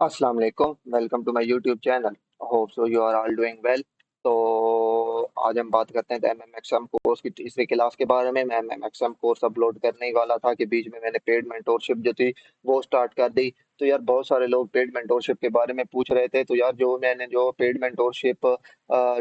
अस्सलाम वालेकुम। Welcome to my YouTube channel. Hope so you are all doing well. तो आज हम बात करते हैं एमएमएक्सएम कोर्स की तीसरी क्लास के बारे में। मैं एमएमएक्सएम कोर्स अपलोड करने ही वाला था कि बीच में मैंने पेड मेंटोरशिप जो थी वो स्टार्ट कर दी। तो यार बहुत सारे लोग पेड मेंटोरशिप के बारे में पूछ रहे थे। तो यार जो मैंने जो पेड मेंटोरशिप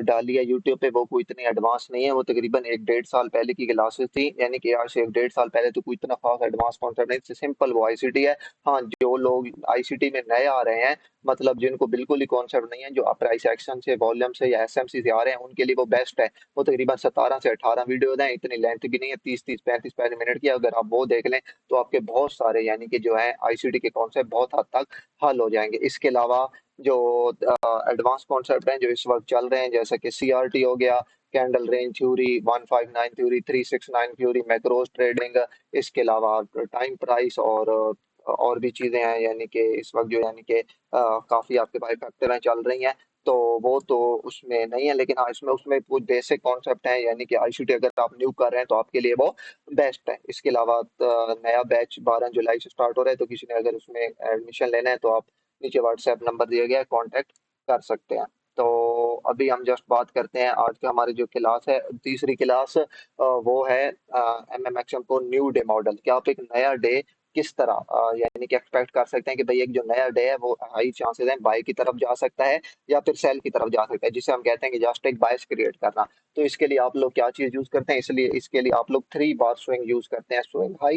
डाली है यूट्यूब पे वो कोई इतनी एडवांस नहीं है। वो तकरीबन एक डेढ़ साल पहले की क्लासेस थी, यानी कि आज से एक डेढ़ साल पहले तो कोई इतना खास एडवांस कॉन्सेप्ट नहीं, सिंपल वो आईसीटी है। हाँ, जो लोग आईसीटी में नए आ रहे हैं, मतलब जिनको बिल्कुल ही कॉन्सेप्ट नहीं है, जो अपर सेक्शन से वॉल्यूम से या एसएमसी से आ रहे हैं, उनके लिए वो बेस्ट है। वो तकरीबन 17 से 18 वीडियोज हैं, इतनी लेंथ भी नहीं है, 30-35 मिनट की। अगर आप वो देख लें तो आपके बहुत सारे यानी कि जो है आईसीटी के कॉन्सेप्ट बहुत हद तक हल हो जाएंगे। इसके अलावा जो एडवांस कॉन्सेप्ट हैं जो इस वक्त चल रहे हैं, जैसे कि सीआरटी हो गया, candle range theory, 159 theory, 369 theory, macros trading, इसके अलावा टाइम प्राइस और भी चीजें हैं, यानी कि इस वक्त जो यानी कि काफी आपके पास फैक्टर चल रही हैं। तो वो तो उसमें नहीं है, लेकिन हाँ इसमें उसमें कुछ बेसिक कॉन्सेप्ट हैं, यानी कि आईसीटी अगर आप न्यू कर रहे हैं तो आपके लिए वो बेस्ट है। इसके अलावा नया बैच 12 जुलाई से स्टार्ट हो रहा है, तो किसी ने अगर उसमें एडमिशन लेना है तो आप नीचे व्हाट्सएप नंबर दिया गया है, कॉन्टेक्ट कर सकते हैं। तो अभी हम जस्ट बात करते हैं आज का हमारी जो क्लास है, तीसरी क्लास, वो है एमएमएक्सएम को न्यू डे मॉडल। कि आप एक नया डे किस तरह यानी कि एक्सपेक्ट कर सकते हैं कि भाई एक जो नया डे है वो हाई चांसेस है बाय की तरफ जा सकता है या फिर सेल की तरफ जा सकता है, जिसे हम कहते हैं कि जस्ट एक बायस क्रिएट करना। तो इसके लिए आप लोग क्या चीज यूज करते हैं, इसलिए इसके लिए आप लोग 3 बार स्विंग यूज करते हैं। Swing high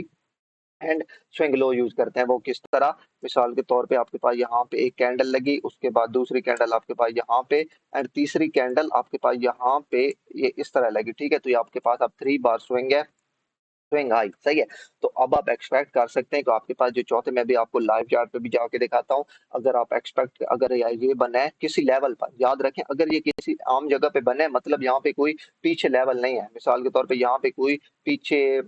and swing low use करते हैं। वो किस तरह, मिसाल के तौर पे आपके पास यहाँ पे एक कैंडल लगी, उसके बाद दूसरी कैंडल आपके पास यहाँ पे, एंड तीसरी कैंडल आपके पास यहाँ पे, ये इस तरह लगी, ठीक है। तो ये आपके पास अब 3 बार स्विंग है, स्विंग हाई, सही है। तो अब आप एक्सपेक्ट कर सकते हैं कि आपके पास जो चौथे, मैं भी आपको लाइव चार्ट पे भी जाके दिखाता हूँ। अगर आप एक्सपेक्ट, अगर ये बना है किसी लेवल पर, याद रखें अगर ये किसी आम जगह पे बने, मतलब यहाँ पे कोई पीछे लेवल नहीं है, मिसाल के तौर पे यहाँ पे कोई पीछे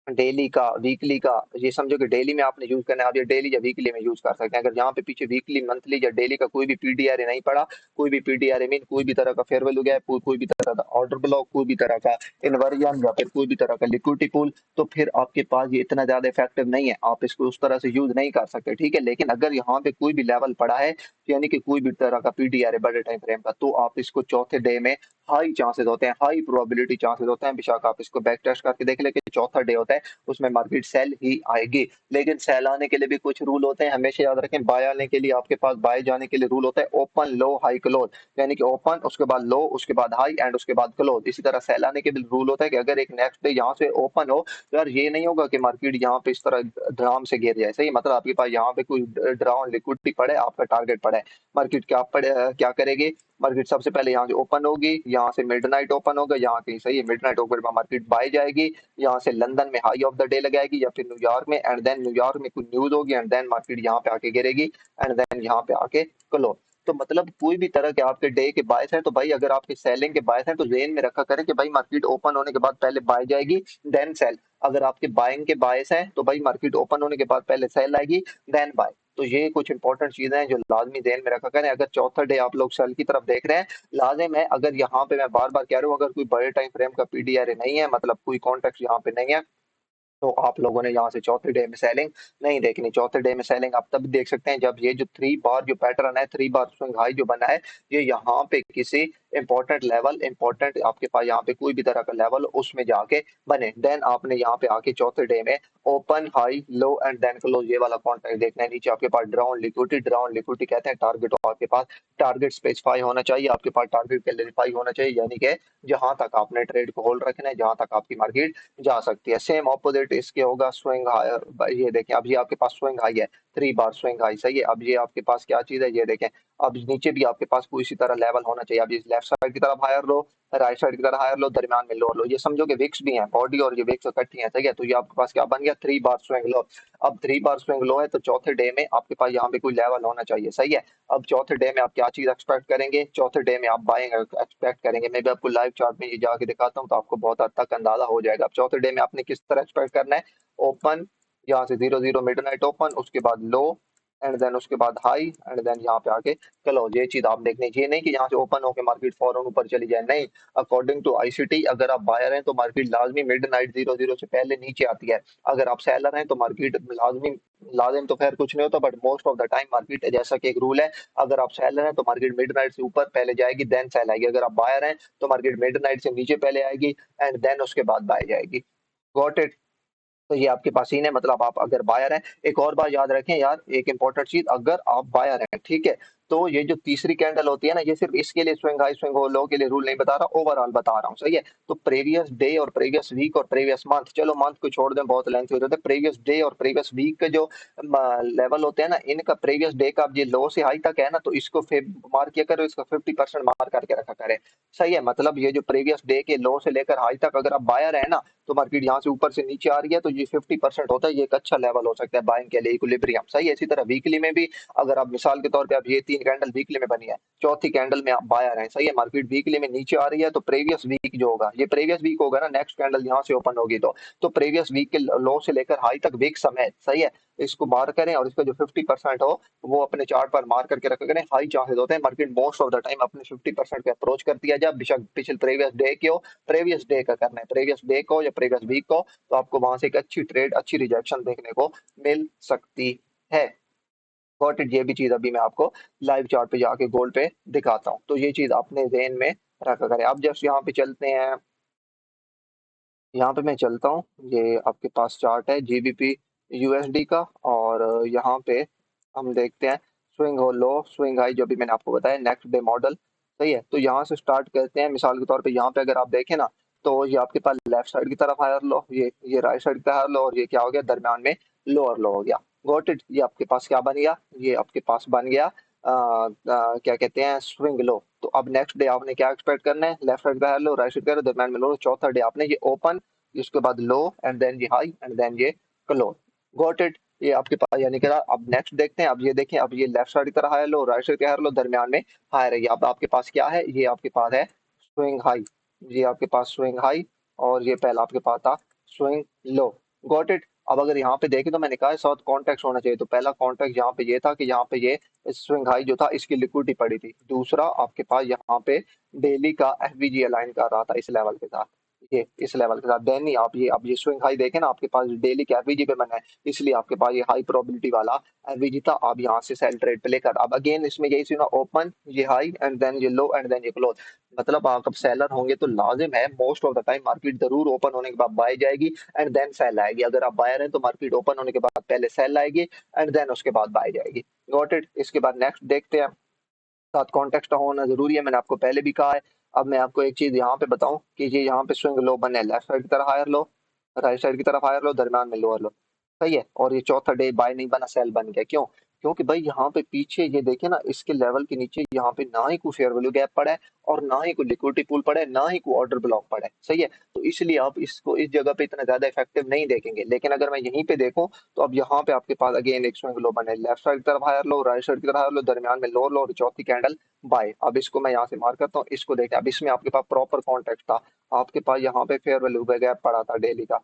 डेली का, वीकली का, ये समझो कि डेली में आपने यूज करना है, आप ये डेली या वीकली में यूज कर सकते हैं। अगर यहाँ पे पीछे वीकली, मंथली या डेली का कोई भी पीडीआर नहीं पड़ा, कोई भी पीडीआर मीन कोई भी तरह का फेयर वैल्यू गैप, कोई भी तरह का ऑर्डर ब्लॉक, कोई भी तरह का इन्वर्जन या फिर कोई भी तरह का लिक्विडिटी पूल, तो फिर आपके पास ये इतना ज्यादा इफेक्टिव नहीं है, आप इसको उस तरह से यूज नहीं कर सकते, ठीक है। लेकिन अगर यहाँ पे कोई भी लेवल पड़ा है, यानी कि कोई भी तरह का पीडीआर है बड़े टाइम फ्रेम का, तो आप इसको चौथे डे में हाई चांसेस होते हैं, हाई प्रोबेबिलिटी चांसेस होते हैं, बेशक आप इसको बैक टेस्ट करके देख ले कि चौथा डे होता है उसमें मार्केट सेल ही आएगी। लेकिन सेल आने के लिए भी कुछ रूल होते हैं, हमेशा याद रखें। बाय आने के लिए आपके पास, बाय जाने के लिए रूल होता है ओपन लो हाई क्लोज, यानी कि ओपन उसके बाद लो उसके बाद हाई एंड उसके बाद क्लोज। इसी तरह सेल आने के भी रूल होता है कि अगर एक नेक्स्ट डे यहाँ से ओपन हो, तो यार ये नहीं होगा कि मार्केट यहाँ पे इस तरह ड्राम से गिर जाए, सही, मतलब आपके पास यहाँ पे कोई ड्राउन लिक्विडिटी पड़े, आपका टारगेट पड़ा है, मार्केट क्या पड़े, क्या करेगी, मार्केट सबसे पहले यहाँ से ओपन होगी, यहाँ से मिडनाइट ओपन होगा, यहाँ कहीं सही है, मिडनाइट ओपन पर मार्केट बाय जाएगी, यहाँ से लंदन में हाई ऑफ द डे लगाएगी या फिर न्यूयॉर्क में, एंड देन न्यूयॉर्क में कुछ न्यूज होगी, एंड देन मार्केट यहाँ पे आके गिरेगी, एंड देन यहाँ पे आके क्लोज। तो मतलब कोई भी तरह के आपके डे के बायस है, तो भाई अगर आपके सेलिंग के बायस है तो जेन में रखा करें कि भाई मार्केट ओपन होने के बाद पहले बाय जाएगी देन सेल। अगर आपके बाइंग के बायस है तो भाई मार्केट ओपन होने के बाद पहले सेल आएगी देन बाय। तो ये कुछ इंपॉर्टेंट चीजें हैं जो लाजमी ध्यान में रखा करें। अगर चौथा डे आप लोग सेल की तरफ देख रहे हैं, लाजिम है, अगर यहाँ पे मैं बार बार कह रहा हूँ, अगर कोई बड़े टाइम फ्रेम का पीडीआर नहीं है, मतलब कोई कॉन्टेक्ट यहाँ पे नहीं है, तो आप लोगों ने यहाँ से चौथे डे में सेलिंग नहीं देखनी। चौथे डे में सेलिंग आप तब देख सकते हैं जब ये जो 3 बार जो पैटर्न है, 3 बार स्विंग हाई जो बना है, ये यहाँ पे किसी इंपॉर्टेंट लेवल, इंपॉर्टेंट आपके पास यहाँ पे कोई भी तरह का लेवल उसमें जाके बने, देन आपने यहाँ पे आके चौथे डे में open high low and then close, ये वाला कॉन्ट्रैक्ट देखना है। नीचे आपके पास ड्राउन लिक्विडिटी, ड्राउन लिक्विडिटी कहते हैं टारगेट, आपके पास टारगेट स्पेसिफाई होना चाहिए, आपके पास टारगेट क्लेरिफाई होना चाहिए, यानी कि जहां तक आपने ट्रेड को होल्ड रखना है, जहां तक आपकी मार्केट जा सकती है। सेम ऑपोजिट इसके होगा स्विंग हाई, ये देखें अब ये आपके पास स्विंग हाई है, 3 बार स्विंग हाई, सही है। अब ये आपके पास क्या चीज है, ये देखें, अब नीचे भी आपके पास कोई इसी तरह लेवल होना चाहिए। अब ये लेफ्ट साइड की तरफ हायर लो, राइट साइड की तरफ हायर लो, दरमियान में लोअर लो, ये समझो कि विक्स भी है, बॉडी और ये विक्स इकट्ठी है, सही है। तो ये आपके पास क्या बन गया, 3 बार स्विंग लो। अब 3 बार स्विंग लो है तो चौथे डे में आपके पास यहाँ पे कोई लेवल होना चाहिए, सही है। अब चौथे डे में आप क्या चीज एक्सपेक्ट करेंगे, चौथे डे में आप बाइंग एक्सपेक्ट करेंगे। मैं भी आपको लाइव चार्ट में ये जाके दिखाता हूँ तो आपको बहुत हद तक अंदाजा हो जाएगा। अब चौथे डे में आपने किस तरह एक्सपेक्ट करना है, ओपन, यहाँ से 0 0 मिडनाइट ओपन, उसके बाद लो, एंड देन उसके बाद हाई एंड देन यहाँ पे आके क्लोज। ये चीज आप देखने, ये नहीं कि यहाँ से ओपन होकर मार्केट फौरन ऊपर चली जाए, नहीं। अकॉर्डिंग टू आईसीटी अगर आप बायर हैं तो मार्केट लाजमी मिडनाइट 00 से पहले नीचे आती है। अगर आप सेलर हैं तो मार्केट लाजमी, लाजिम तो खैर कुछ नहीं होता, but most of the time market जैसा कि एक रूल है, अगर आप सेलर हैं तो मार्केट मिडनाइट से ऊपर पहले जाएगी देन सेल आएगी। अगर आप बायर हैं तो मार्केट मिडनाइट से नीचे पहले आएगी एंड देन उसके बाद बाय जाएगी। Got it. तो ये आपके पास सीन है, मतलब आप अगर बायर हैं, एक और बात याद रखें यार, एक इंपॉर्टेंट चीज, अगर आप बायर हैं ठीक है, तो ये जो तीसरी कैंडल होती है ना, ये सिर्फ इसके लिए स्विंग हाई स्विंग लो के लिए रूल नहीं बता रहा, ओवरऑल बता रहा हूँ, सही है। तो प्रीवियस डे और प्रीवियस वीक और प्रीवियस मंथ, चलो मंथ को छोड़ दें बहुत लेंथ हो जाता है, प्रीवियस डे और प्रीवियस वीक के जो लेवल होते हैं ना, इनका प्रीवियस डे का अब ये लो से हाई तक है ना, तो इसको मार्क किया करो, इसका 50% मार्क करके रखा करें, सही है। मतलब ये जो प्रीवियस डे के लो से लेकर हाई तक अगर आप बायर है ना, तो मार्केट यहाँ से ऊपर से नीचे आ रही है, तो ये 50% होता है, ये एक अच्छा लेवल हो सकता है बाइंग के लिए, इक्विलिब्रियम, सही है। इसी तरह वीकली में भी अगर आप मिसाल के तौर पे, अब ये 3 कैंडल वीकली में बनी है, चौथी कैंडल में आप बायर हैं, सही है, मार्केट वीकली में नीचे आ रही है, तो प्रीवियस वीक जो होगा, ये प्रीवियस वीक होगा ना, नेक्स्ट कैंडल यहाँ से ओपन होगी तो प्रीवियस वीक के लो से लेकर हाई तक वीक समेत, सही है, इसको मार्क करें और इसका जो 50% हो वो अपने चार्ट पर मार्क करके रखा करें। हाई चांसेस होते हैं market most of the time अपने 50% पे अप्रोच करती है, जब बेशक पिछले प्रीवियस डे के हो, प्रीवियस डे का करना है, प्रीवियस डे को या प्रीवियस वीक को, तो आपको वहां से एक अच्छी ट्रेड, अच्छी रिजेक्शन देखने को मिल सकती है। Got it. ये भी चीज अभी मैं आपको लाइव चार्ट पे जाके गोल्ड पे दिखाता हूँ, तो ये चीज अपने ध्यान में रखा करें। अब जस्ट यहाँ पे चलते हैं, यहाँ पे मैं चलता हूँ, ये आपके पास चार्ट है जीबीपी यूएसडी का, और यहाँ पे हम देखते हैं स्विंग हो लो स्विंग हाई, जो भी मैंने आपको बताया नेक्स्ट डे मॉडल, सही है। तो यहाँ से स्टार्ट करते हैं, मिसाल के तौर पे यहाँ पे अगर आप देखें ना, तो ये आपके पास लेफ्ट साइड की तरफ हायर लो, ये राइट साइड का हायर लो, और ये क्या हो गया, दरम्यान में लोअर लो हो गया। Got it. ये आपके पास क्या बन गया, ये आपके पास बन गया क्या कहते हैं, स्विंग लो। तो अब नेक्स्ट डे आपने क्या एक्सपेक्ट करना है, लेफ्ट साइड का लो, राइट साइड का लो, दरम्यान में लो, चौथा डे आपने ये ओपन, इसके बाद लो एंड देन ये हाई एंड देन ये क्लोज। Got it. ये आपके पास यानी कि अब नेक्स्ट देखते हैं, अब ये देखें, अब ये लेफ्ट साइड की तरह हाई लो, राइट साइड का हाई लो, दरम्यान में हाई रही, अब आपके पास क्या है, ये आपके पास है स्विंग हाई, ये आपके पास स्विंग हाई, और ये पहला आपके पास था स्विंग लो। Got it. अब अगर यहाँ पे देखें तो मैंने कहा साथ कॉन्टेक्ट होना चाहिए, तो पहला कॉन्टेक्ट यहाँ पे ये था कि यहाँ पे ये स्विंग हाई जो था इसकी लिक्विडिटी पड़ी थी, दूसरा आपके पास यहाँ पे डेली का एफवीजी अलाइन कर रहा था इस लेवल के साथ, ये इस लेवल के साथ, देन ही आप ये, अब ये स्विंग हाई देखें ना, आपके पास डेली के एफवीजी पे बना है, इसलिए आपके पास ये हाई प्रोबेबिलिटी वाला एफवीजी था। अब यहाँ से सेल ट्रेड पे लेकर, अब अगेन इसमें यही सीन, ओपन ये हाई एंड देन ये लो एंड देन ये क्लोज, मतलब आप अब सेलर होंगे तो लाजिम है most of the time market जरूर ओपन होने के बाद बाय जाएगी एंड देन सेल आएगी। अगर आप बायर हैं तो मार्केट ओपन होने के बाद पहले सेल आएगी एंड देन उसके बाद बाय जाएगी। Got it. इसके बाद नेक्स्ट देखते हैं, साथ कॉन्टेक्स्ट होना जरूरी है, मैंने आपको पहले भी कहा है। अब मैं आपको एक चीज यहाँ पे बताऊं कि ये यहाँ पे स्विंग लो बने, लेफ्ट साइड की तरफ हायर लो, राइट साइड की तरफ हायर लो, दरम्यान में लोअर लो, सही है। और ये चौथा डे बाय नहीं बना, सेल बन गया, क्यों? क्योंकि भाई यहाँ पे पीछे ये देखे ना, इसके लेवल के नीचे यहाँ पे ना ही कोई फेयर वैल्यू गैप पड़ा है और ना ही कोई लिक्विडिटी पूल पड़ा है, ना ही कोई ऑर्डर ब्लॉक पड़ा है, सही है। तो इसलिए आप इसको इस जगह पे इतना ज्यादा इफेक्टिव नहीं देखेंगे, लेकिन अगर मैं यहीं पे देखूं, तो अब यहाँ पे आपके पास अगेन एक स्विंग लो बने, लेफ्ट साइड की तरफ हायर लो, राइट साइड की तरफ हायर लो, दरमियान में लोअर लो, और चौथी कैंडल बाय। अब इसको मैं यहाँ से मार्क करता हूँ, इसको देखें, अब इसमें आपके पास प्रॉपर कॉन्टेक्ट था, आपके पास यहाँ पे फेयर वैल्यू गैप पड़ा था डेली का,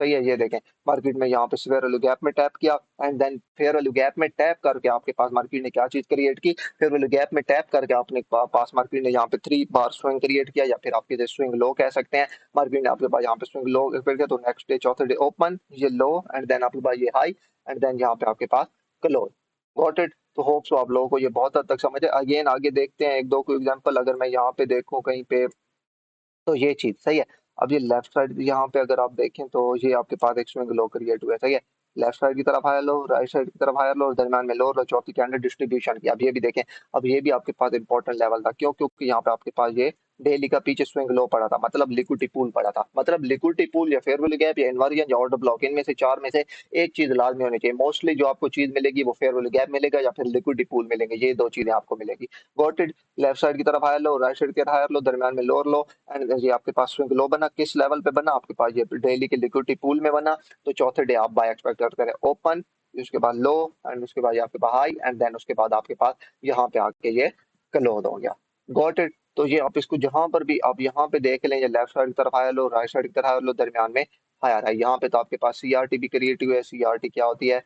सही है। ये देखें मार्केट में यहाँ पे फेयर वैल्यू गैप में टैप किया and then fair value gap में टैप करके आपके पास मार्केट ने क्या चीज क्रिएट की, फेयर वैल्यू गैप में टैप करके आपने पास मार्केट ने यहाँ पे 3 बार स्विंग क्रिएट किया, या फिर आपके स्विंग लो कह सकते हैं। मार्केट ने आपके पास यहाँ पे स्विंग लो क्रिएट किया, तो नेक्स्ट डे चौथे डे ओपन, ये लो एंड देन आपके पास ये हाई एंड देन यहाँ पे आपके पास क्लोज। Got it. तो होप सो आप लोगों को ये बहुत हद तक समझ है। अगेन आगे देखते हैं एक दो को एग्जांपल, अगर मैं यहाँ पे देखूं कहीं पे, तो ये चीज सही है। अब ये लेफ्ट साइड यहाँ पे अगर आप देखें, तो ये आपके पास एक स्विंग लो क्रिएट हुआ है, सही है। लेफ्ट साइड की तरफ हायर लो, राइट साइड की तरफ हायर लो, और दरम्यान में लो लो, चौथी कैंडल डिस्ट्रीब्यूशन की। अब ये भी देखें, अब ये भी आपके पास इंपॉर्टेंट लेवल था, क्यों? क्योंकि यहाँ पे आपके पास ये डेली का पीछे स्विंग लो पड़ा था, मतलब लिक्विडिटी पूल पड़ा था, मतलब लिक्विडिटी पूल या फेयर वैल्यू गैप या इन्वर्जन या ऑर्डर ब्लॉक, इनमें से चार में से एक चीज लाजमी होनी चाहिए। मोस्टली जो आपको चीज मिलेगी वो फेयर वैल्यू गैप मिलेगा या फिर लिक्विडिटी पूल मिलेंगे, ये दो चीजें आपको मिलेगी। Got it. लेफ्ट साइड की तरफ हायर लो, राइट साइड की तरफ हायर लो, दरम्यान में लोअर लो एंड ये आपके पास स्विंग लो बना, किस लेवल पे बना, आपके पास ये डेली के लिक्विडिटी पूल में बना। तो चौथे डे आप बाय एक्सपेक्ट करें ओपन, उसके बाद लो एंड उसके बाद ये आपके पास हाई एंड देन उसके बाद आपके पास यहाँ पे आके ये क्लोज हो गया। Got it. तो ये आप इसको जहां पर भी आप यहाँ पे देख लें, ये लेफ्ट साइड की तरफ हायर लो, राइट साइड की तरफ हायर लो, दरम्यान में हायर है। यहाँ पे तो आपके पास सीआरटी भी क्रिएट हुई है। सीआरटी क्या होती है?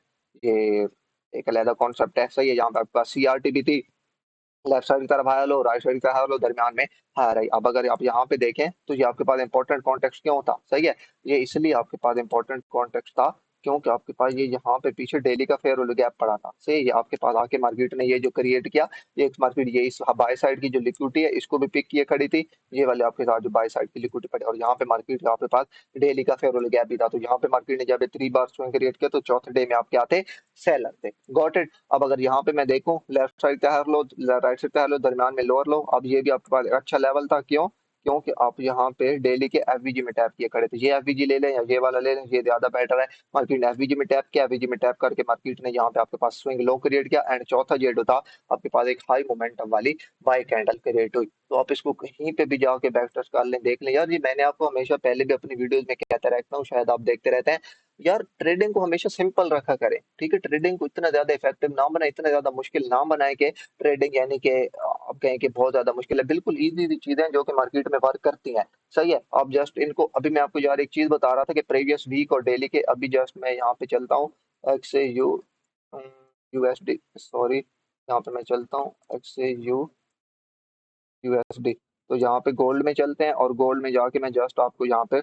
ये एक अलग कॉन्सेप्ट है, सही है। यहाँ पे आपके पास सीआरटी भी थी, लेफ्ट साइड की तरफ हाई लो, राइट साइड की तरफ हाई लो, दरमियान में हाई रही। अब अगर आप यहाँ पे देखें तो ये आपके पास इंपॉर्टेंट कॉन्टेक्स्ट क्यों था, सही है। ये इसलिए आपके पास इंपॉर्टेंट कॉन्टेक्स्ट था क्योंकि आपके पास ये यहाँ पे पीछे डेली का फेयर वैल्यू गैप पड़ा था, सही है। ये आपके पास आके मार्केट ने ये जो क्रिएट किया, ये एक मार्केट ये इस बाय साइड की जो लिक्विडिटी है इसको भी पिक किए खड़ी थी, ये वाले आपके साथ जो बाय साइड की लिक्विडिटी पड़ी, और यहाँ पे मार्केट आपके पास डेली का फेयर वैल्यू गैप भी था। तो यहाँ पे मार्केट ने जब 3 बार स्विंग क्रिएट किया तो चौथे डे में आपके आते सेलर थे, गॉट इट। अब अगर यहाँ पे मैं देखूं लेफ्ट साइड का हायर लो, राइट साइड का हायर लो, दरम्यान में लोअर लो, अब ये भी आपके पास अच्छा लेवल था, क्यों? क्योंकि आप यहाँ पे डेली के एफवीजी में टैप किए खड़े थे। ये एफवीजी ले लें या ये वाला ले लें, ये ज्यादा बेटर है। मार्केट ने एफवीजी में टैप किया, एफवीजी में टैप करके मार्केट ने यहाँ पे आपके पास स्विंग लो क्रिएट किया, एंड चौथा जेडो था आपके पास एक हाई मोमेंटम वाली बाय कैंडल क्रिएट हुई। तो आप इसको कहीं पे भी जाके बैक टेस्ट कर लें, देख लें यार। ये मैंने आपको हमेशा पहले भी अपनी वीडियोस में कहता रहता हूँ, शायद आप देखते रहते हैं यार। ट्रेडिंग को हमेशा सिंपल रखा करें, ठीक है। ट्रेडिंग को इतना ज्यादा इफेक्टिव ना बनाए, इतना ज्यादा मुश्किल ना बनाए कि ट्रेडिंग यानी कि आप कहें कि बहुत ज्यादा मुश्किल है। बिल्कुल इजी इजी चीजें हैं जो कि मार्केट में वर्क करती हैं, सही है। आप जस्ट इनको, अभी मैं आपको यार एक चीज बता रहा था कि प्रीवियस वीक और डेली के, अभी जस्ट मैं यहाँ पे चलता हूँ एक्स यू यूएसडी, सॉरी, यहाँ पे मैं चलता हूँ एक्स यू यूएसडी। तो यहाँ पे गोल्ड में चलते हैं, और गोल्ड में जाके मैं जस्ट आपको यहाँ पे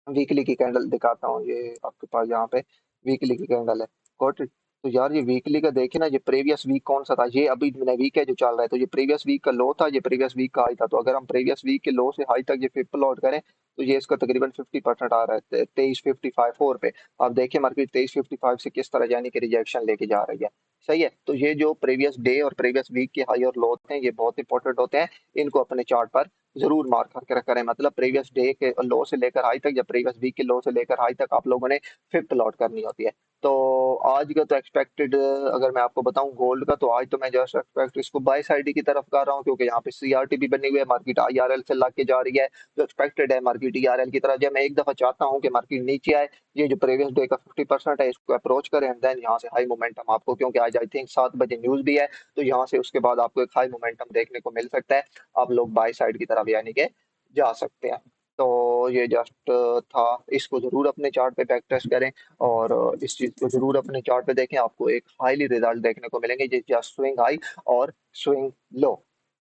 वीकली की कैंडल दिखाता हूँ। ये आपके पास यहाँ पे वीकली की कैंडल है, गॉट इट। तो यार ये वीकली का देखे ना, ये प्रीवियस वीक कौन सा था, ये अभी वीक है जो चल रहा है, तो ये प्रीवियस वीक का लो था, ये प्रीवियस वीक का हाई था। तो अगर हम प्रीवियस वीक के लो से हाई तक ये फिर प्लॉट करें तो ये इसका तकरीबन 50% आ रहा है 23.55 पे। आप देखिए मार्केट 23.55 से किस तरह यानी कि रिजेक्शन लेके जा रही है, सही है। तो ये जो प्रीवियस डे और प्रीवियस वीक के हाई और लो होते हैं ये बहुत इंपॉर्टेंट होते हैं, इनको अपने चार्ट पर जरूर मार्क करके रखें। मतलब प्रीवियस डे के लो से लेकर हाई तक या प्रीवियस वीक के लो से लेकर हाई तक आप लोगों ने फिफ्थ प्लॉट करनी होती है। तो आज का तो एक्सपेक्टेड, अगर मैं आपको बताऊं गोल्ड का, तो आज तो मैं जस्ट एक्सपेक्ट इसको बाय साइड की तरफ कर रहा हूं, क्योंकि यहाँ पे सीआरटी भी बनी हुई है, मार्केट आईआरएल से लग के जा रही है। जो एक्सपेक्टेड है मार्केट ईआरएल की तरफ, जब मैं एक दफा चाहता हूँ कि मार्केट नीचे आए, ये जो प्रीवियस डे का 50% है इसको अप्रोच करें, एंड देन यहाँ से हाई मोमेंटम आपको, क्योंकि आज आई थिंक 7 बजे न्यूज भी है, तो यहाँ से उसके बाद आपको एक हाई मोमेंटम देखने को मिल सकता है। आप लोग बाय साइड की तरफ यानी कि जा सकते हैं। तो ये जस्ट था, इसको जरूर अपने चार्ट पे बैक टेस्ट करें, और इस चीज को जरूर अपने चार्ट पे देखें, आपको एक हाईली रिजल्ट देखने को मिलेंगे, जस्ट स्विंग हाई और स्विंग लो।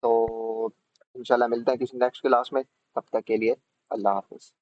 तो इंशाल्लाह मिलते हैं किसी नेक्स्ट क्लास में, तब तक के लिए अल्लाह हाफिज।